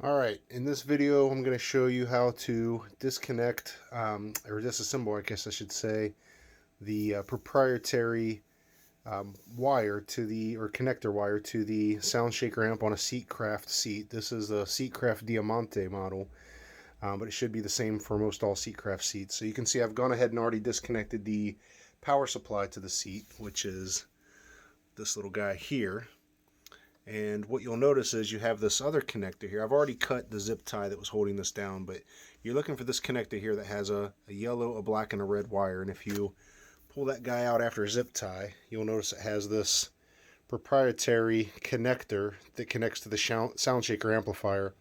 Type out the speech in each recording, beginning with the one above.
Alright, in this video I'm going to show you how to disconnect, or disassemble I guess I should say, the proprietary wire to the, or connector wire to the SoundShaker amp on a Seatcraft seat. This is a Seatcraft Diamante model, but it should be the same for most all Seatcraft seats. So you can see I've gone ahead and already disconnected the power supply to the seat, which is this little guy here. And what you'll notice is you have this other connector here. I've already cut the zip tie that was holding this down, but you're looking for this connector here that has a yellow, a black, and a red wire. And if you pull that guy out after a zip tie, you'll notice it has this proprietary connector that connects to the SoundShaker amplifier.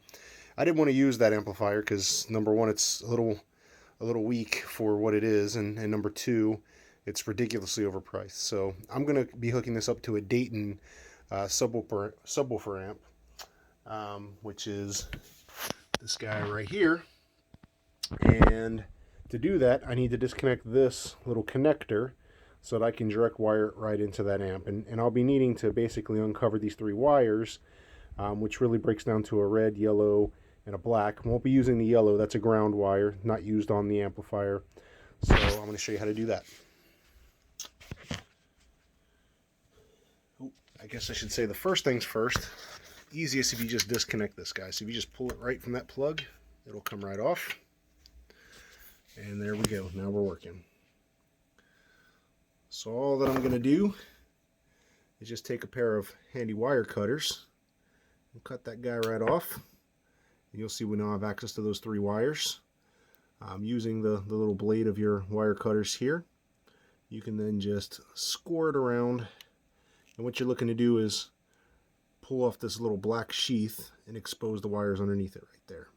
I didn't want to use that amplifier because, number one, it's a little weak for what it is, and number two, it's ridiculously overpriced. So I'm going to be hooking this up to a Dayton subwoofer amp, which is this guy right here. And to do that, I need to disconnect this little connector so that I can direct wire it right into that amp. And I'll be needing to basically uncover these three wires, which really breaks down to a red, yellow, and a black. Won't be using the yellow. That's a ground wire, not used on the amplifier. So I'm going to show you how to do that. I guess I should say the first things first. Easiest if you just disconnect this guy. So if you just pull it right from that plug, it'll come right off. And there we go. Now we're working. So all that I'm going to do is just take a pair of handy wire cutters and cut that guy right off. And you'll see we now have access to those three wires. Using the little blade of your wire cutters here, you can then just score it around. And what you're looking to do is pull off this little black sheath and expose the wires underneath it right there.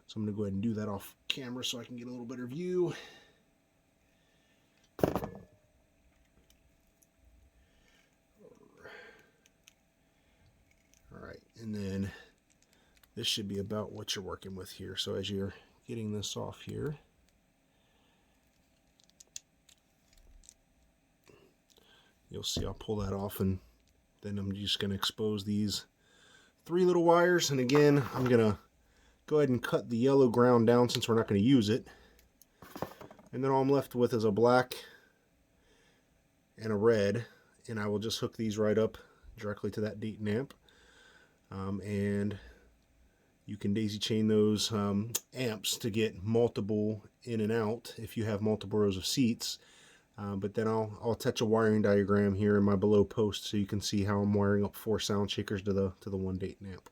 So I'm going to go ahead and do that off camera so I can get a little better view. Alright, and then this should be about what you're working with here. So as you're getting this off here, you'll see I'll pull that off, and then I'm just going to expose these three little wires. And again, I'm going to go ahead and cut the yellow ground down since we're not going to use it. And then all I'm left with is a black and a red, and I will just hook these right up directly to that Dayton amp. And you can daisy chain those amps to get multiple in and out if you have multiple rows of seats. But then I'll attach a wiring diagram here in my below post so you can see how I'm wiring up 4 SoundShakers to the one Dayton amp.